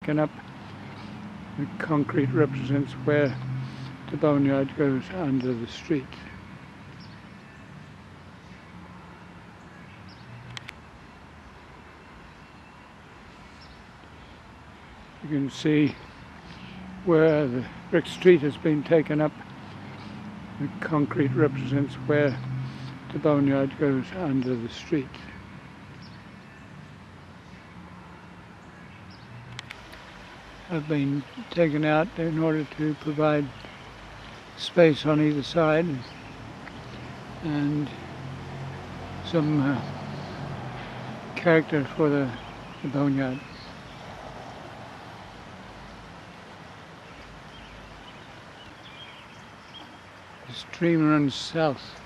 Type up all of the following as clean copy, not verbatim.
taken up. The concrete represents where the boneyard goes under the street. You can see where the brick street has been taken up. The concrete represents where the boneyard goes under the street. Have been taken out in order to provide space on either side and some character for the boneyard. The stream runs south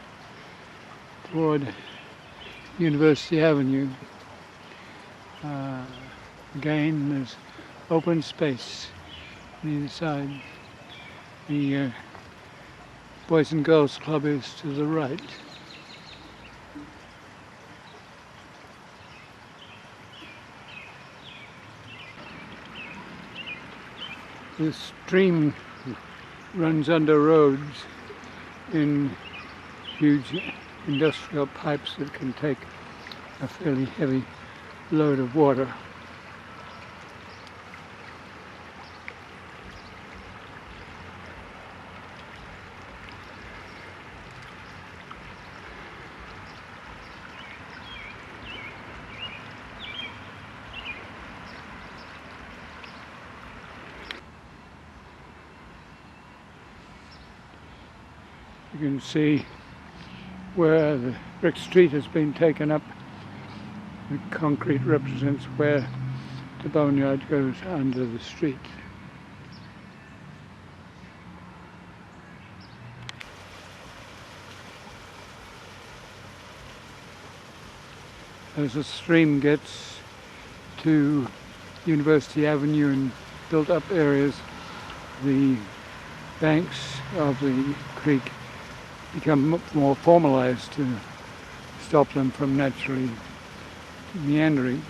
toward University Avenue. Again, there's open space on either side. The Boys and Girls Club is to the right. The stream runs under roads in huge industrial pipes that can take a fairly heavy load of water. You can see where the brick street has been taken up. The concrete represents where the boneyard goes under the street. As the stream gets to University Avenue and built up areas, the banks of the creek become more formalized to stop them from naturally meandering.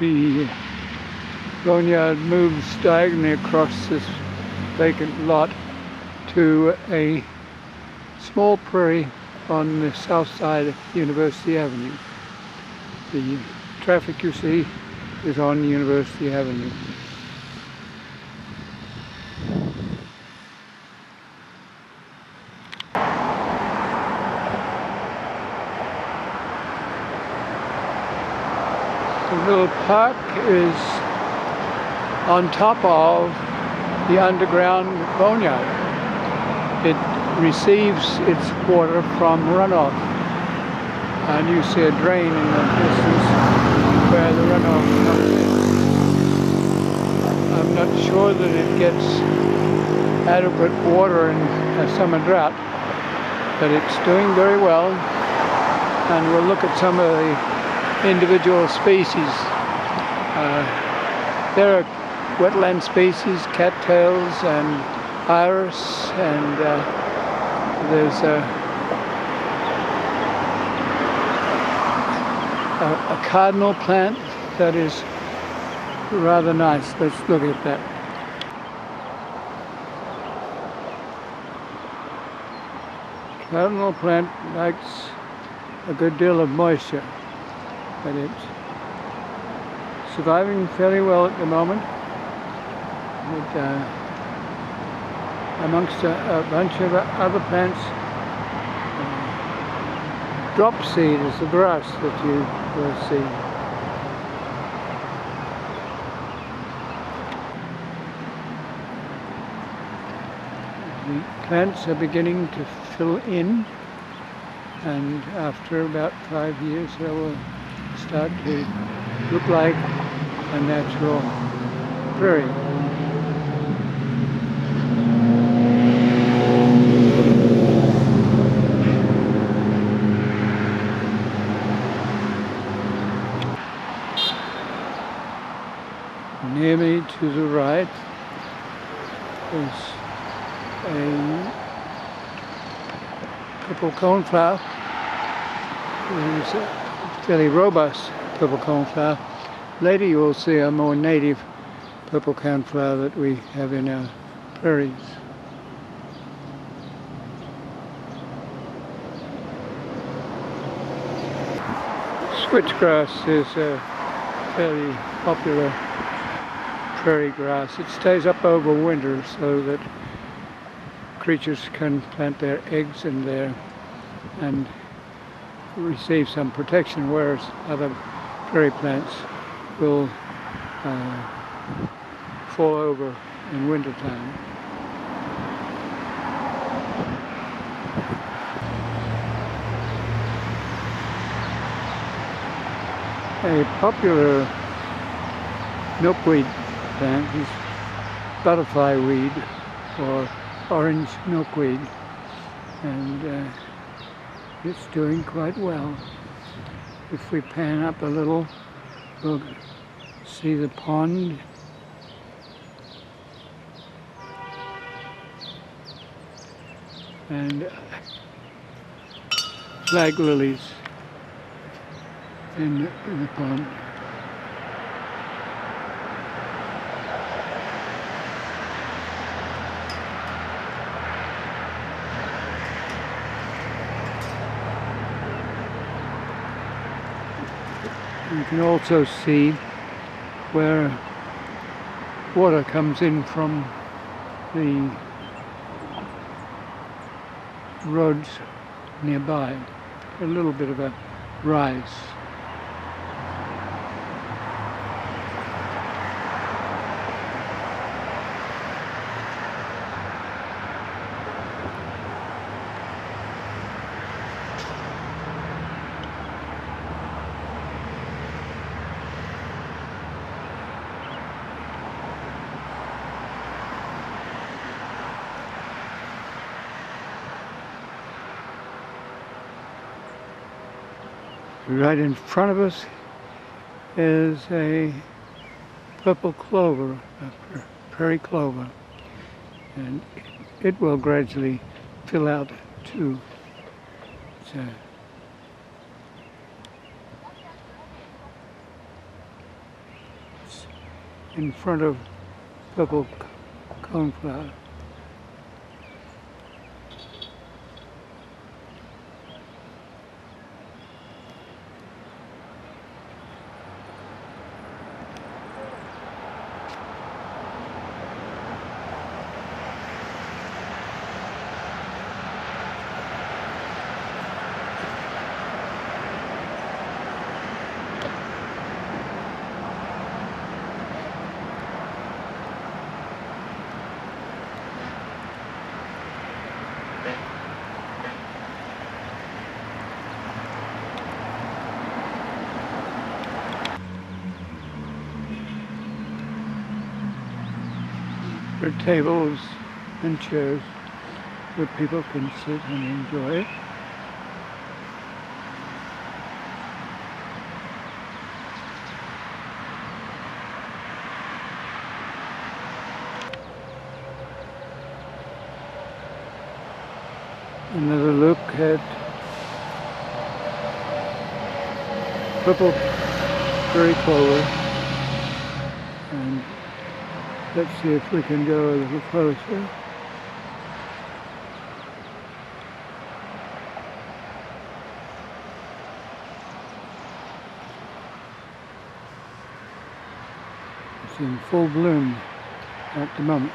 The boneyard moves diagonally across this vacant lot to a small prairie on the south side of University Avenue. The traffic you see is on University Avenue. The little park is on top of the underground boneyard. It receives its water from runoff, and you see a drain in the distance where the runoff comes in. I'm not sure that it gets adequate water in a summer drought, but it's doing very well, and we'll look at some of the individual species. There are wetland species, cattails and iris, and there's a cardinal plant that is rather nice. Let's look at that. Cardinal plant likes a good deal of moisture, but it's surviving fairly well at the moment. Amongst a bunch of other plants, drop seed is the grass that you will see. The plants are beginning to fill in, and after about 5 years they will start to look like a natural prairie. The purple coneflower is a fairly robust purple coneflower. Later you will see a more native purple coneflower that we have in our prairies. Switchgrass is a fairly popular prairie grass. It stays up over winter so that creatures can plant their eggs in there and receive some protection, whereas other prairie plants will fall over in wintertime. A popular milkweed plant is butterfly weed or orange milkweed, and it's doing quite well. If we pan up a little, we'll see the pond. And flag lilies in the pond. You can also see where water comes in from the roads nearby. A little bit of a rise. Right in front of us is a purple clover, a prairie clover, and it will gradually fill out too. It's in front of purple coneflower. There are tables and chairs where people can sit and enjoy it. Another look at purple prairie clover, and let's see if we can go a little closer. It's in full bloom at the moment.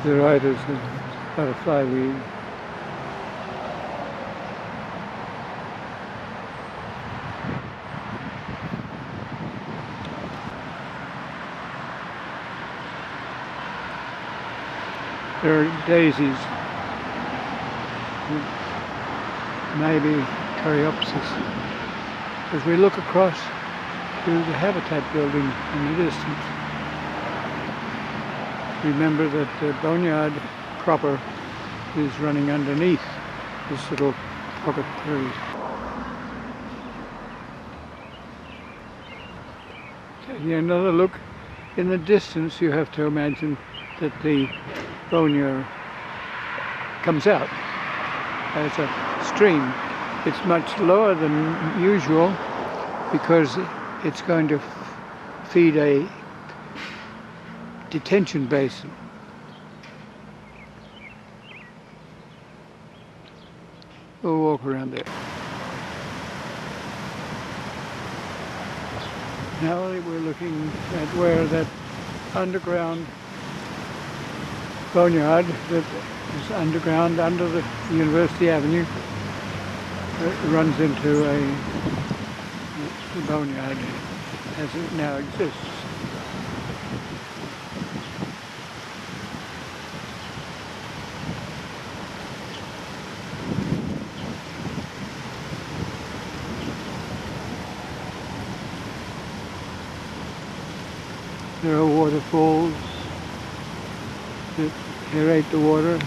The right is a butterfly weed. There are daisies maybe Coreopsis. As we look across to the habitat building in the distance, remember that the boneyard proper is running underneath this little pocket prairie. Taking another look in the distance, you have to imagine that the boneyard comes out as a stream. It's much lower than usual because it's going to feed a detention basin. We'll walk around there. Now we're looking at where that underground boneyard that is underground under the University Avenue runs into the boneyard as it now exists. There are waterfalls that aerate the water,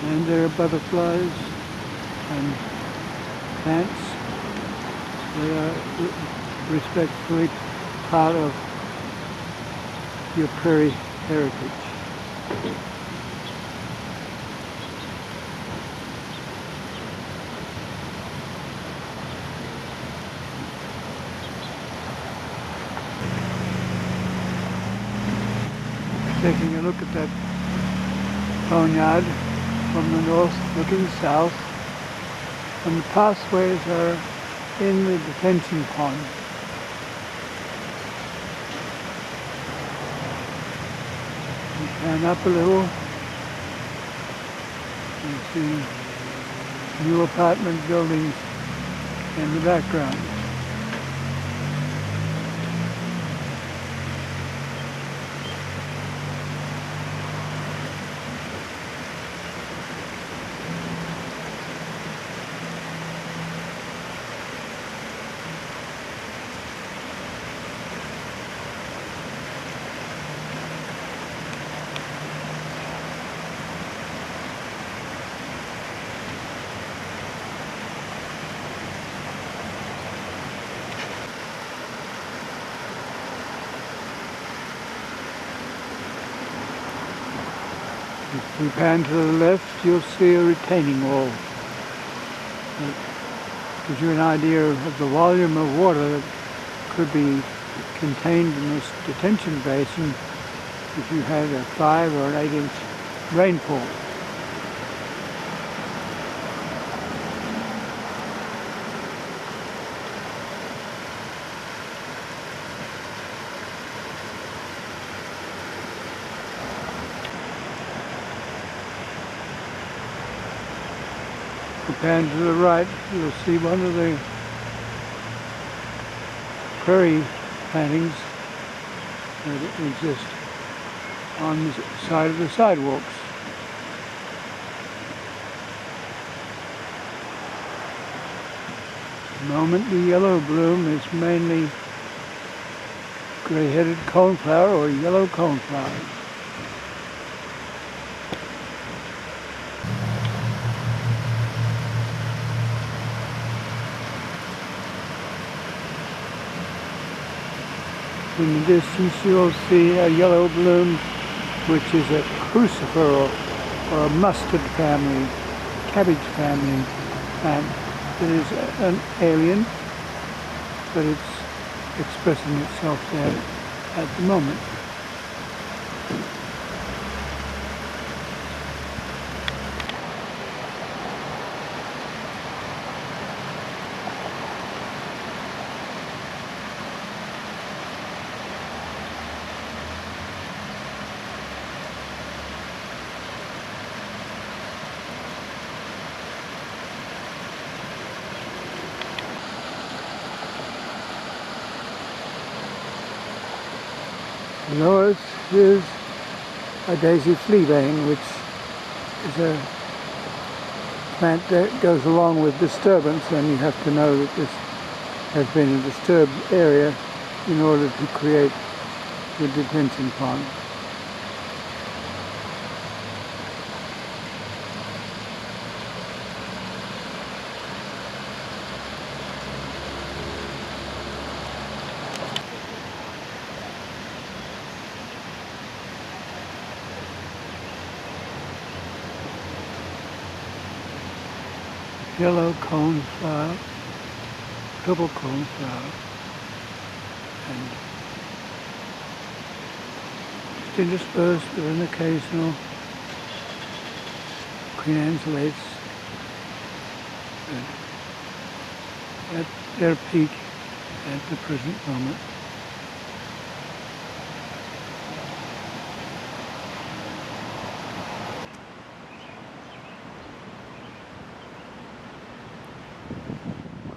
and there are butterflies and plants that are respectfully part of your prairie heritage. Taking a look at that boneyard from the north looking south, and the pathways are in the detention pond. You pan up a little and see new apartment buildings in the background. If we pan to the left, you'll see a retaining wall. That gives you an idea of the volume of water that could be contained in this detention basin if you had a 5 or an 8-inch rainfall. If you pan to the right, you'll see one of the prairie plantings that exist on the side of the sidewalks. At the moment, the yellow bloom is mainly gray-headed coneflower or yellow coneflower. In the distance you'll see a yellow bloom, which is a crucifer or a mustard family, cabbage family plant that is an alien, but it's expressing itself there at the moment. North is a daisy fleabane, which is a plant that goes along with disturbance, and you have to know that this has been a disturbed area in order to create the detention pond. Yellow coneflower, purple coneflower, and interspersed with an occasional Queen Anne's lace at their peak at the present moment.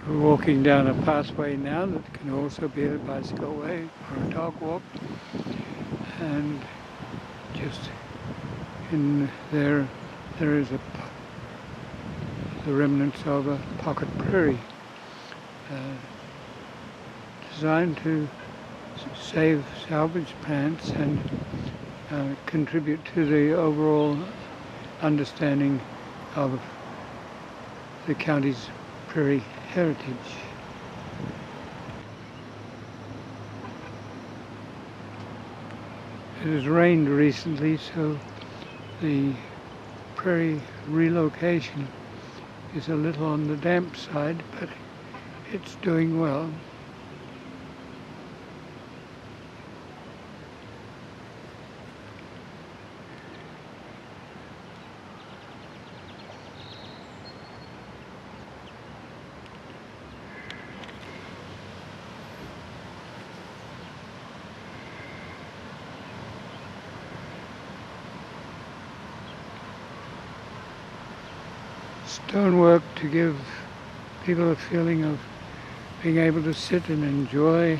We're walking down a pathway now that can also be a bicycle way or a dog walk, and just in there is the remnants of a pocket prairie designed to save salvage plants and contribute to the overall understanding of the county's prairie heritage. It has rained recently, so the prairie relocation is a little on the damp side, but it's doing well. Stonework to give people a feeling of being able to sit and enjoy,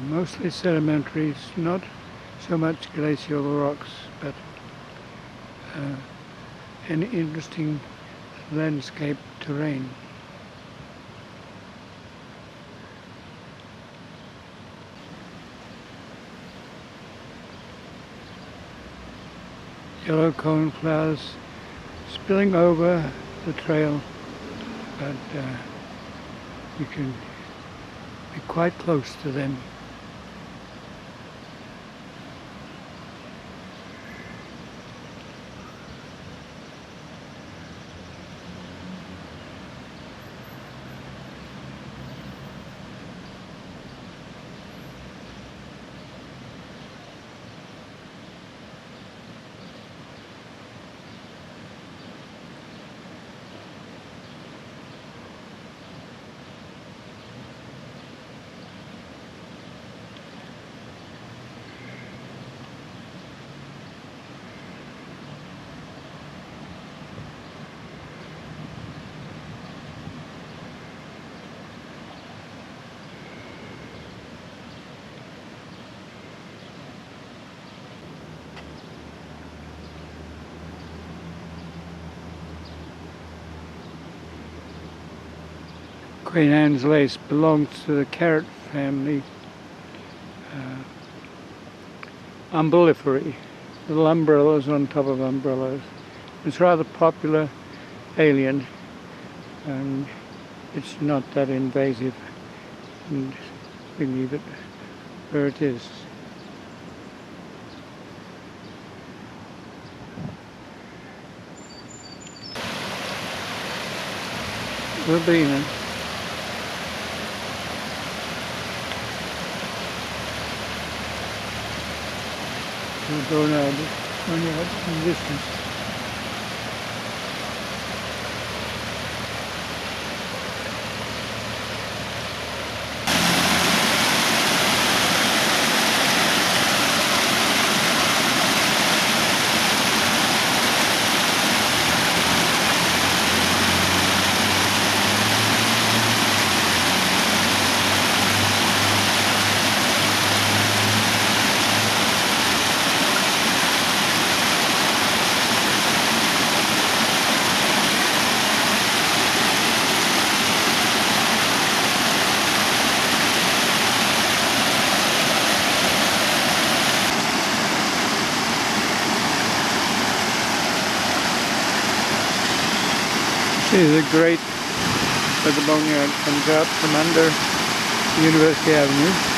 mostly sedimentaries, not so much glacial rocks, but an interesting landscape terrain. Yellow coneflowers spilling over the trail, but you can be quite close to them. Queen Anne's lace belongs to the carrot family, umbelliferae, little umbrellas on top of umbrellas. It's rather popular alien, and it's not that invasive, and we leave it where it is. Basin. We'll go now, only at some distance. This is a grate where the boneyard comes out from under University Avenue.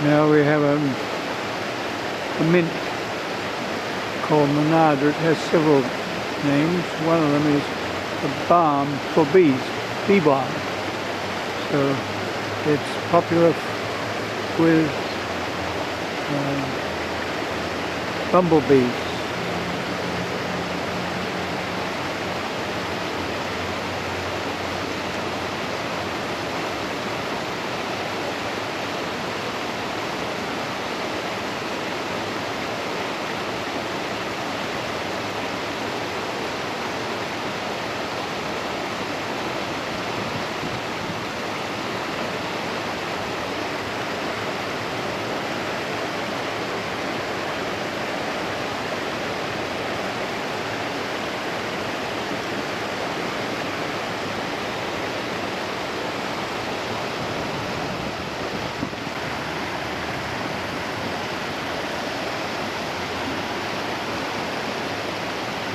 Now we have a mint called Monarda. It has several names. One of them is a balm for bees, bee balm. So it's popular with bumblebees.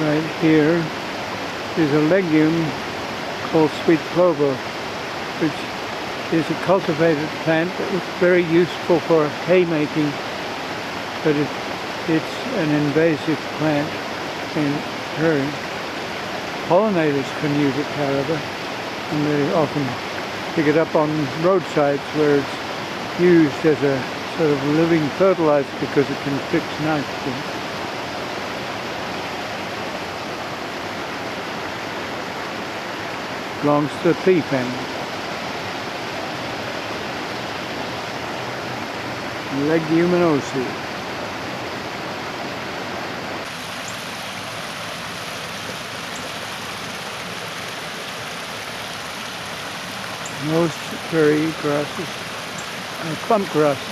Right here is a legume called sweet clover, which is a cultivated plant that was very useful for haymaking, but it's an invasive plant in Prairie. Pollinators can use it, however, and they often pick it up on roadsides where it's used as a sort of living fertilizer because it can fix nitrogen. Belongs to the pea family. Leguminosae. Most prairie grasses are clump grasses.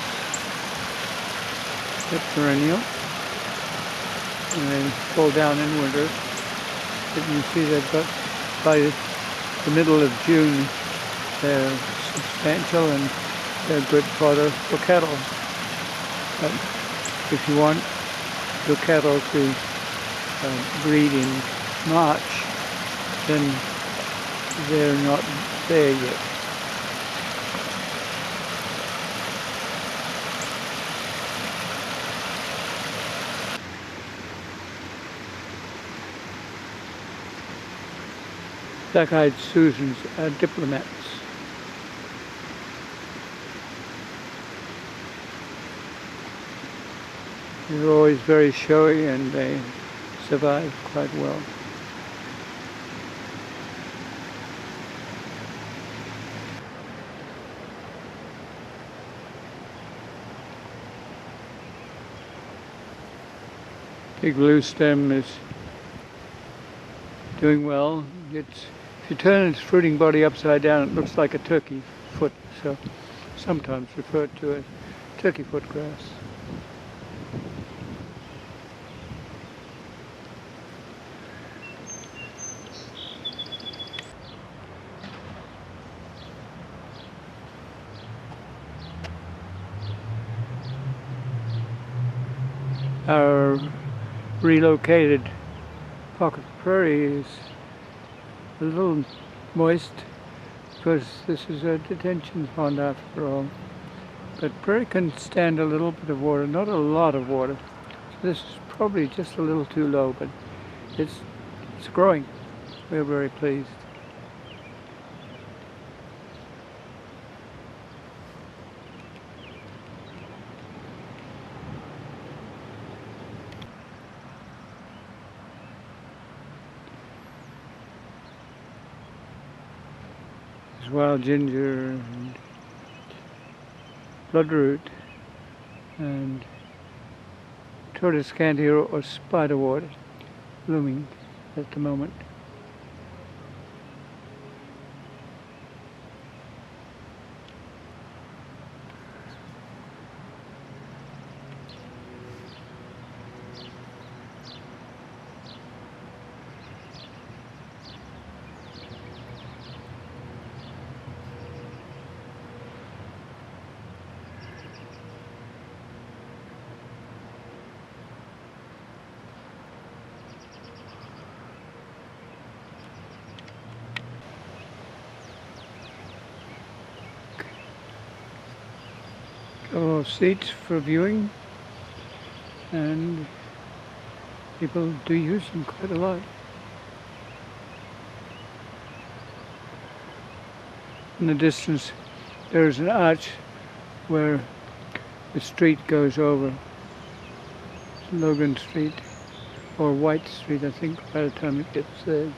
They're perennial and they fall down in winter. But you see they've got by the middle of June, they're substantial and they're good fodder for cattle. But if you want your cattle to breed in March, then they're not there yet. Black-eyed Susans are diplomats. They're always very showy and they survive quite well. Big blue stem is doing well. If you turn its fruiting body upside down, it looks like a turkey foot, so sometimes referred to as turkey foot grass. Our relocated pocket prairie is a little moist because this is a detention pond after all. But prairie can stand a little bit of water, not a lot of water. So this is probably just a little too low, but it's growing. We're very pleased. Wild ginger and bloodroot and tortoise-candy or spiderwort blooming at the moment. couple of seats for viewing, and people do use them quite a lot. In the distance there's an arch where the street goes over, Logan Street, or White Street I think, by the time it gets there.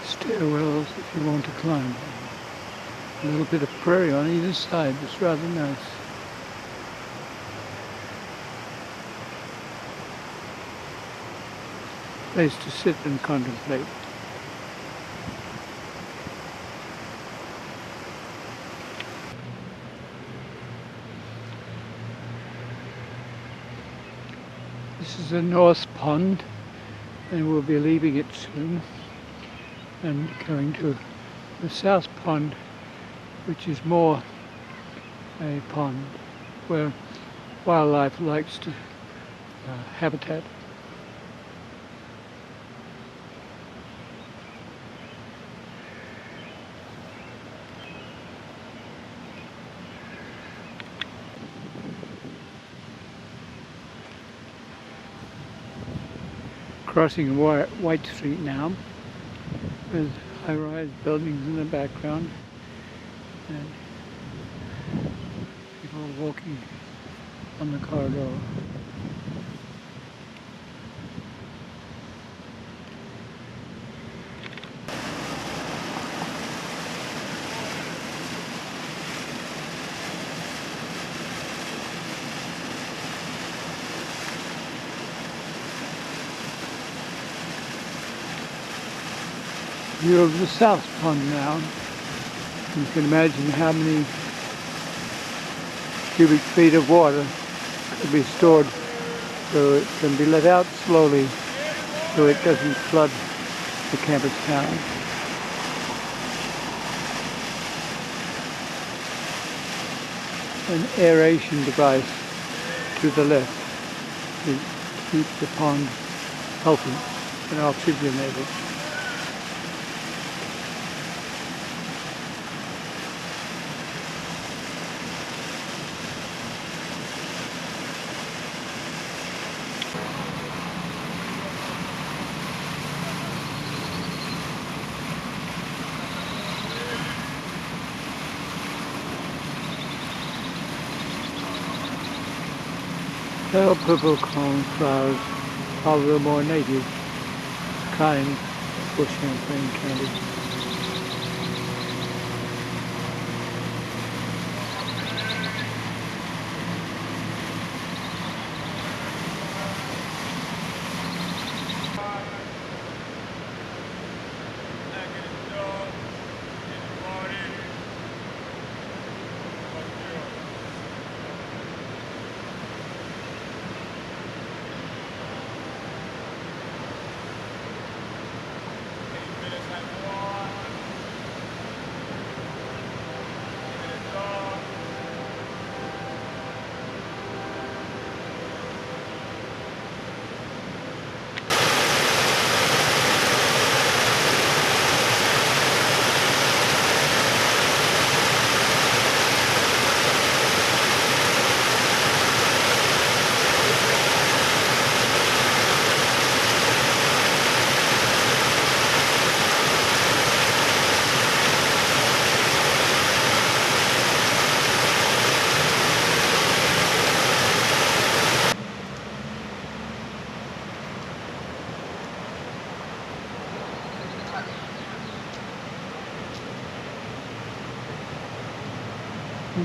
Stairwells if you want to climb. A little bit of prairie on either side. It's rather nice. Place to sit and contemplate. This is the North Pond, and we'll be leaving it soon and going to the South Pond, which is more a pond where wildlife likes to habitat. Crossing White Street now, with high-rise buildings in the background and people walking on the corridor. View of the South Pond now. You can imagine how many cubic feet of water could be stored so it can be let out slowly so it doesn't flood the campus town. An aeration device to the left to keep the pond healthy and oxygenated. Pale purple cone flowers are the more native kind for Champagne County.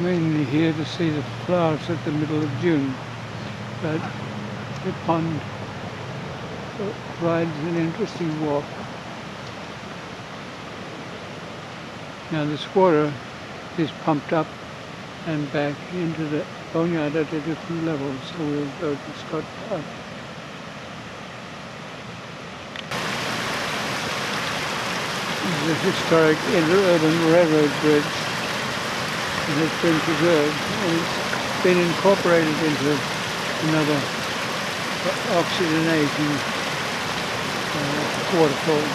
Mainly here to see the flowers at the middle of June, but the pond provides an interesting walk. Now this water is pumped up and back into the boneyard at a different level, so we'll go to Scott Park. This is a historic interurban railroad bridge that has been preserved, and it's been incorporated into another oxygenation waterfall.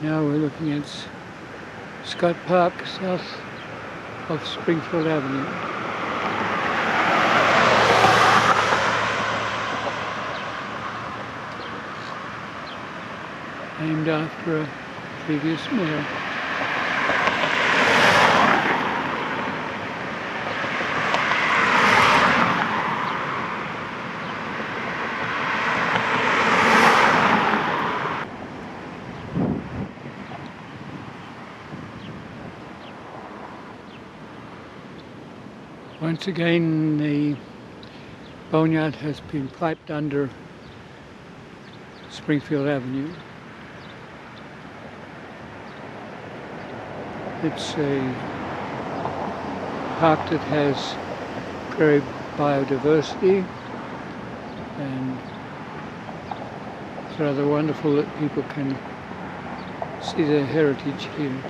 Now we're looking at Scott Park, south of Springfield Avenue. Named after a previous mayor. Once again, the boneyard has been piped under Springfield Avenue. It's a park that has prairie biodiversity, and it's rather wonderful that people can see their heritage here.